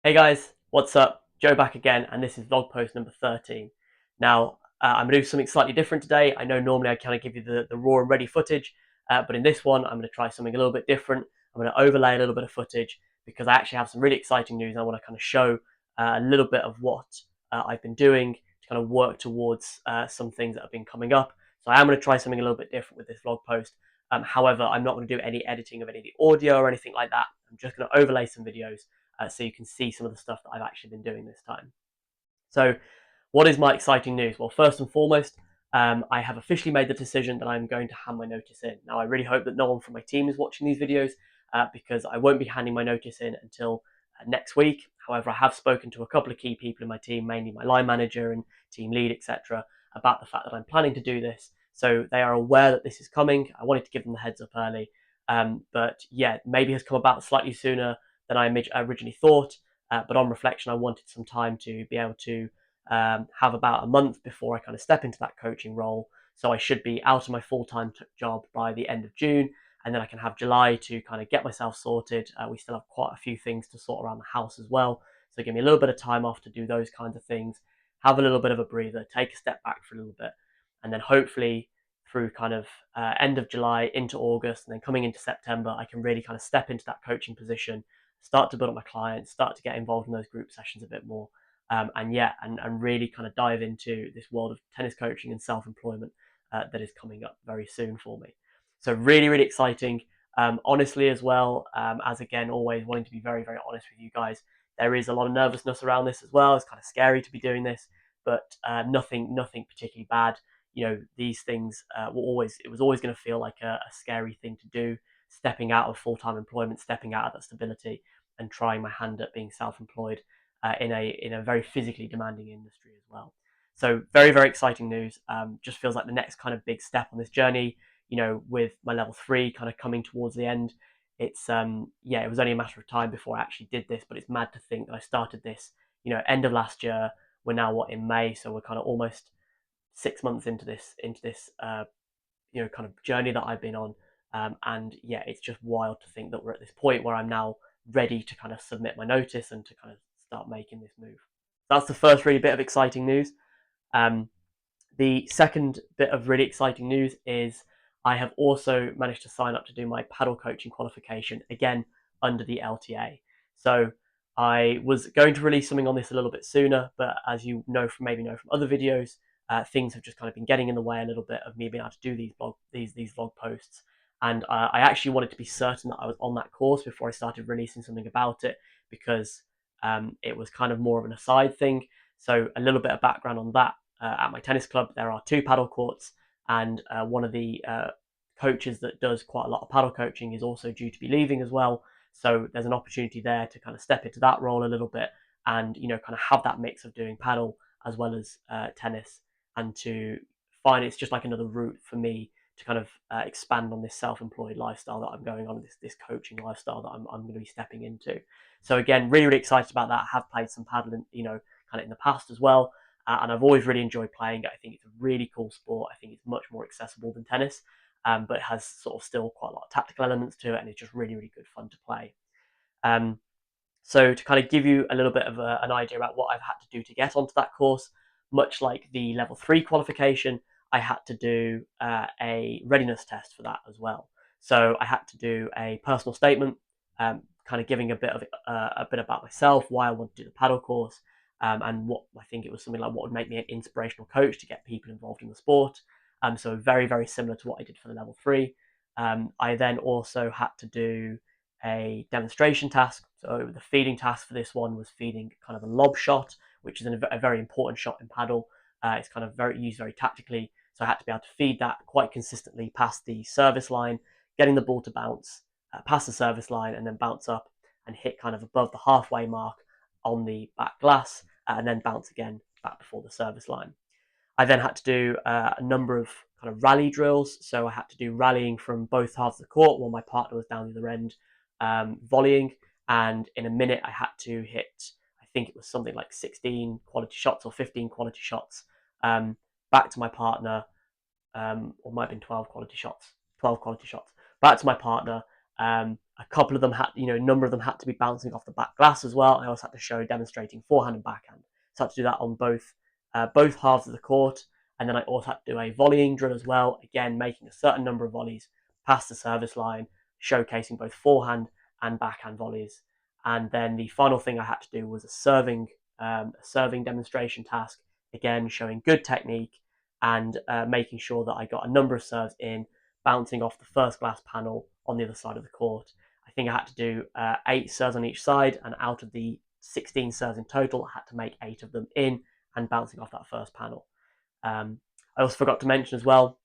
Hey guys, what's up? Joe back again, and this is vlog post number 13. Now, I'm going to do something slightly different today. I know normally I kind of give you the raw and ready footage, but in this one, I'm going to try something a little bit different. I'm going to overlay a little bit of footage because I actually have some really exciting news. I want to kind of show a little bit of what I've been doing to kind of work towards some things that have been coming up. So I am going to try something a little bit different with this vlog post. However, I'm not going to do any editing of any of the audio or anything like that. I'm just going to overlay some videos so you can see some of the stuff that I've actually been doing this time. So, what is my exciting news? Well, first and foremost, I have officially made the decision that I'm going to hand my notice in. Now, I really hope that no one from my team is watching these videos because I won't be handing my notice in until next week. However, I have spoken to a couple of key people in my team, mainly my line manager and team lead, etc., about the fact that I'm planning to do this. So they are aware that this is coming. I wanted to give them the heads up early. But yeah, maybe has come about slightly sooner than I originally thought. But on reflection, I wanted some time to be able to have about a month before I kind of step into that coaching role. So I should be out of my full-time job by the end of June, and then I can have July to kind of get myself sorted. We still have quite a few things to sort around the house as well, so give me a little bit of time off to do those kinds of things, have a little bit of a breather, take a step back for a little bit, and then hopefully through kind of end of July into August, and then coming into September, I can really kind of step into that coaching position, start to build up my clients, start to get involved in those group sessions a bit more, and really kind of dive into this world of tennis coaching and self-employment that is coming up very soon for me. So really, really exciting. Honestly, as well as again, always wanting to be very, very honest with you guys. There is a lot of nervousness around this as well. It's kind of scary to be doing this, but nothing particularly bad. You know, these things it was always going to feel like a scary thing to do. Stepping out of full-time employment, stepping out of that stability, and trying my hand at being self-employed in a very physically demanding industry as well. So very, very exciting news. Just feels like the next kind of big step on this journey. You know, with my level 3 kind of coming towards the end, it's yeah, it was only a matter of time before I actually did this. But it's mad to think that I started this, end of last year. We're now what, in May, so we're kind of almost 6 months into this kind of journey that I've been on. And yeah, it's just wild to think that we're at this point where I'm now ready to kind of submit my notice and to kind of start making this move. That's the first really bit of exciting news. Um, the second bit of really exciting news is I have also managed to sign up to do my paddle coaching qualification again under the LTA. So I was going to release something on this a little bit sooner, but as you know from other videos, things have just kind of been getting in the way a little bit of me being able to do these vlog posts. And I actually wanted to be certain that I was on that course before I started releasing something about it because it was kind of more of an aside thing. So a little bit of background on that. At my tennis club, there are 2 paddle courts, and one of the coaches that does quite a lot of paddle coaching is also due to be leaving as well. So there's an opportunity there to kind of step into that role a little bit, and kind of have that mix of doing paddle as well as tennis, and to find it's just like another route for me to kind of expand on this self-employed lifestyle that I'm going on, this coaching lifestyle that I'm going to be stepping into. So again, really, really excited about that. I have played some paddle, kind of in the past as well, and I've always really enjoyed playing it. I think it's a really cool sport. I think it's much more accessible than tennis, but it has sort of still quite a lot of tactical elements to it, and it's just really, really good fun to play. Um, so to kind of give you a little bit of an idea about what I've had to do to get onto that course, much like the level 3 qualification, I had to do a readiness test for that as well. So I had to do a personal statement, kind of giving a bit about myself, why I wanted to do the paddle course, and what I think it was something like what would make me an inspirational coach to get people involved in the sport. So very, very similar to what I did for the level 3. I then also had to do a demonstration task. So the feeding task for this one was feeding kind of a lob shot, which is a very important shot in paddle. It's kind of used very tactically. So I had to be able to feed that quite consistently past the service line, getting the ball to bounce past the service line and then bounce up and hit kind of above the halfway mark on the back glass, and then bounce again back before the service line. I then had to do a number of kind of rally drills. So I had to do rallying from both halves of the court while my partner was down the other end, volleying. And in a minute, I had to hit, I think it was something like 16 quality shots or 15 quality shots um, back to my partner, or might have been 12 quality shots, back to my partner A couple of them had, a number of them had to be bouncing off the back glass as well. I also had to show demonstrating forehand and backhand. So I had to do that on both halves of the court. And then I also had to do a volleying drill as well, again, making a certain number of volleys past the service line, showcasing both forehand and backhand volleys. And then the final thing I had to do was a serving demonstration task, again, showing good technique and making sure that I got a number of serves in, bouncing off the first glass panel on the other side of the court. I think I had to do 8 serves on each side, and out of the 16 serves in total, I had to make 8 of them in and bouncing off that first panel. I also forgot to mention as well,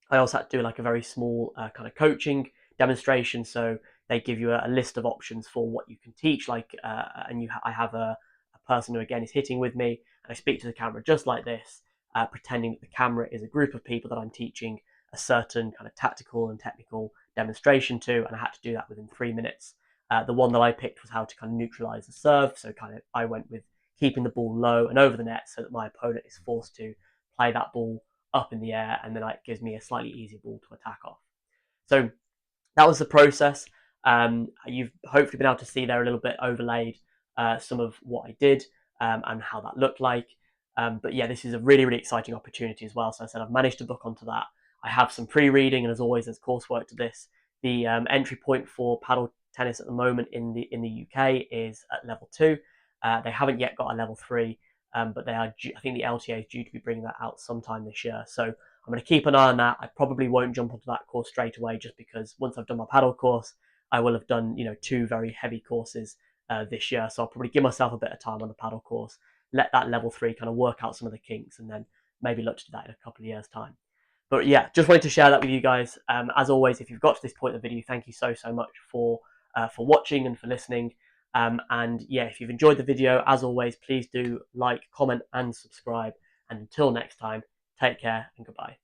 I also had to do like a very small kind of coaching demonstration. So they give you a list of options for what you can teach. I have a person who again is hitting with me, and I speak to the camera just like this, pretending that the camera is a group of people that I'm teaching a certain kind of tactical and technical demonstration to, and I had to do that within 3 minutes. The one that I picked was how to kind of neutralize the serve. So kind of I went with keeping the ball low and over the net so that my opponent is forced to play that ball up in the air, and then it gives me a slightly easier ball to attack off. So that was the process. You've hopefully been able to see there a little bit overlaid some of what I did and how that looked like. But yeah, this is a really, really exciting opportunity as well. So I said I've managed to book onto that. I have some pre-reading, and as always, there's coursework to this. The entry point for paddle tennis at the moment in the UK is at level 2. They haven't yet got a level 3, but they are. I think the LTA is due to be bringing that out sometime this year. So I'm going to keep an eye on that. I probably won't jump onto that course straight away, just because once I've done my paddle course, I will have done 2 very heavy courses this year. So I'll probably give myself a bit of time on the paddle course, let that level 3 kind of work out some of the kinks, and then maybe look to do that in a couple of years' time. But yeah, just wanted to share that with you guys. As always, if you've got to this point of the video, thank you so much for watching and for listening. And yeah, if you've enjoyed the video, as always, please do like, comment, and subscribe. And until next time, take care and goodbye.